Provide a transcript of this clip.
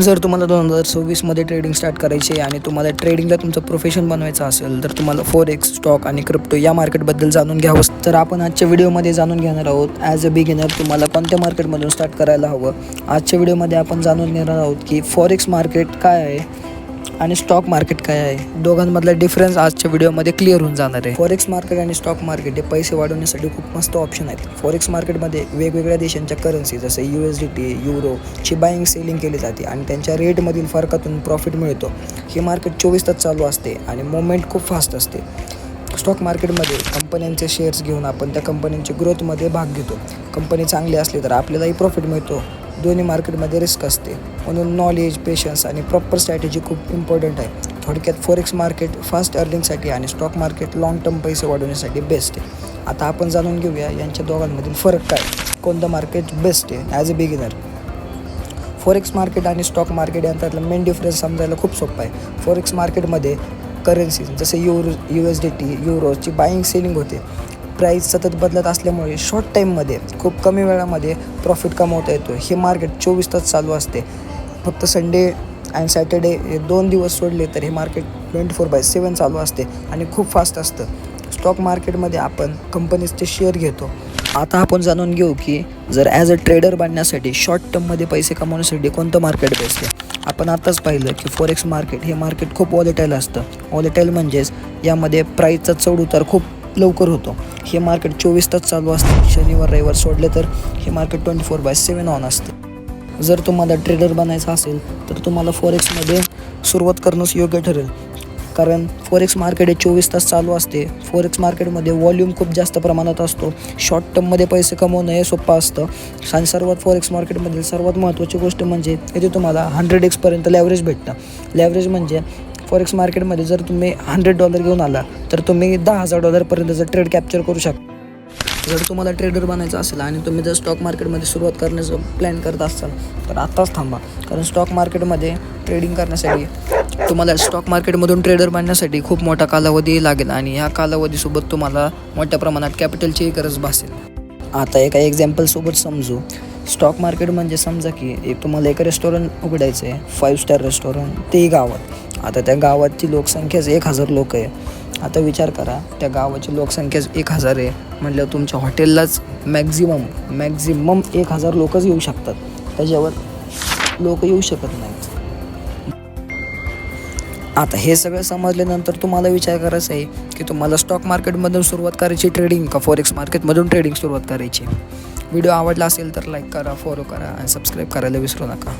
जर तुम्हाला 2026मध्ये trading start करायची आहे आणि तुम्हाला ट्रेडिंगला तुमचं प्रोफेशन बनवायचं असेल तर तुम्हाला फॉरेक्स, स्टॉक आणि क्रिप्टो या मार्केटबद्दल जाणून घ्यावं. तर आपण आजच्या व्हिडिओमध्ये जाणून घेणार आहोत ॲज अ बिगिनर तुम्हाला कोणत्या मार्केटमधून स्टार्ट करायला हवं. आजच्या व्हिडिओमध्ये आपण जाणून घेणार आहोत की फॉरेक्स मार्केट काय आहे आणि स्टॉक मार्केट काय आहे. दोघांमधला डिफरन्स आजच्या व्हिडिओमध्ये क्लिअर होऊन जाणार आहे. फॉरेक्स मार्केट आणि स्टॉक मार्केट हे पैसे वाढवण्यासाठी खूप मस्त ऑप्शन आहेत. फॉरेक्स मार्केटमध्ये वेगवेगळ्या देशांच्या करन्सी जसे USDT, युरोची बाईंग सेलिंग केली जाते आणि त्यांच्या रेटमधील फरकातून प्रॉफिट मिळतो. हे मार्केट 24 तास चालू असते आणि मुवमेंट खूप फास्ट असते. स्टॉक मार्केटमध्ये कंपन्यांचे शेअर्स घेऊन आपण त्या कंपन्यांच्या ग्रोथमध्ये भाग घेतो. कंपनी चांगली असली तर आपल्यालाही प्रॉफिट मिळतो. दोन्ही मार्केटमध्ये रिस्क असते, म्हणून नॉलेज, पेशन्स आणि प्रॉपर स्ट्रॅटेजी खूप इम्पॉर्टंट आहे. थोडक्यात फॉरेक्स मार्केट फास्ट अर्निंगसाठी आणि स्टॉक मार्केट लाँग टर्म पैसे वाढवण्यासाठी बेस्ट आहे. आता आपण जाणून घेऊया यांच्या दोघांमधील फरक काय, कोणतं मार्केट बेस्ट आहे as a beginner. Forex market आणि स्टॉक मार्केट यांच्यातला मेन डिफरन्स समजायला खूप सोपं आहे. फॉरेक्स मार्केटमध्ये करन्सी जसे USDT, युरोची बाईंग सेलिंग होते. प्राईस सतत बदलत असल्यामुळे शॉर्ट टाईममध्ये खूप कमी वेळामध्ये प्रॉफिट कमवता येतो. हे मार्केट 24 तास चालू असते. फक्त संडे आणि सॅटर्डे हे 2 दिवस सोडले तर हे मार्केट 24/7 चालू असते आणि खूप फास्ट असतं. स्टॉक मार्केटमध्ये आपण कंपनीजचे शेअर घेतो. आता आपण जाणून घेऊ की जर ॲज अ ट्रेडर बनण्यासाठी शॉर्ट टर्ममध्ये पैसे कमवण्यासाठी कोणतं मार्केट बेस्ट आहे. आपण आताच पाहिलं की फॉरेक्स मार्केट हे मार्केट खूप व्हॉलेटाईल असतं. व्हॉलेटाईल म्हणजेच यामध्ये प्राईसचा चढ-उतार खूप लवकर होतो. हे मार्केट 24 तास चालू असतं. शनिवार रविवार सोडले तर हे मार्केट 24/7 ऑन असतं. जर तुम्हाला ट्रेडर बनायचं असेल तर तुम्हाला फॉरेक्समध्ये सुरुवात करणंच योग्य ठरेल, कारण फॉरेक्स मार्केट हे 24 तास चालू असते. फॉरेक्स मार्केटमध्ये व्हॉल्यूम खूप जास्त प्रमाणात असतो. शॉर्ट टर्ममध्ये पैसे कमवणं हे सोपं असतं. आणि फॉरेक्स मार्केटमधील सर्वात महत्त्वाची गोष्ट म्हणजे इथे तुम्हाला 100x पर्यंत लॅव्हरेज भेटतं. लॅव्हरेज म्हणजे फॉरेक्स मार्केटमध्ये जर तुम्ही $100 घेऊन आला तर तुम्ही $10,000 पर्यंतचं ट्रेड कॅप्चर करू शकता. जर तुम्हाला ट्रेडर बनायचं असेल आणि तुम्ही जर स्टॉक मार्केटमध्ये सुरुवात करण्याचं प्लॅन करत असाल तर आत्ताच थांबा, कारण स्टॉक मार्केटमध्ये ट्रेडिंग करण्यासाठी तुम्हाला स्टॉक मार्केटमधून ट्रेडर बनण्यासाठी खूप मोठा कालावधी लागेल आणि ह्या कालावधीसोबत तुम्हाला मोठ्या प्रमाणात कॅपिटलचीही गरज भासेल. आता एका एक्झाम्पलसोबत समजू. स्टॉक मार्केट म्हणजे समजा की तुम्हाला एक रेस्टॉरंट उघडायचं आहे, 5 स्टार रेस्टॉरंट, तेही गावात. आता त्या गावाची लोकसंख्याच 1000 लोक आहे. आता विचार करा, त्या गावाची लोकसंख्याच 1000 आहे म्हटलं तुमच्या हॉटेललाच मॅक्झिमम 1000 लोकच येऊ शकतात. त्याच्यावर लोक येऊ शकत नाहीत. आता हे सगळं समजल्यानंतर तुम्हाला विचार करायचा आहे की तुम्हाला स्टॉक मार्केटमधून सुरुवात करायची ट्रेडिंग का फॉरेक्स मार्केटमधून ट्रेडिंग सुरुवात करायची. व्हिडिओ आवडला असेल तर लाईक करा, फॉलो करा आणि सबस्क्राईब करायला विसरू नका.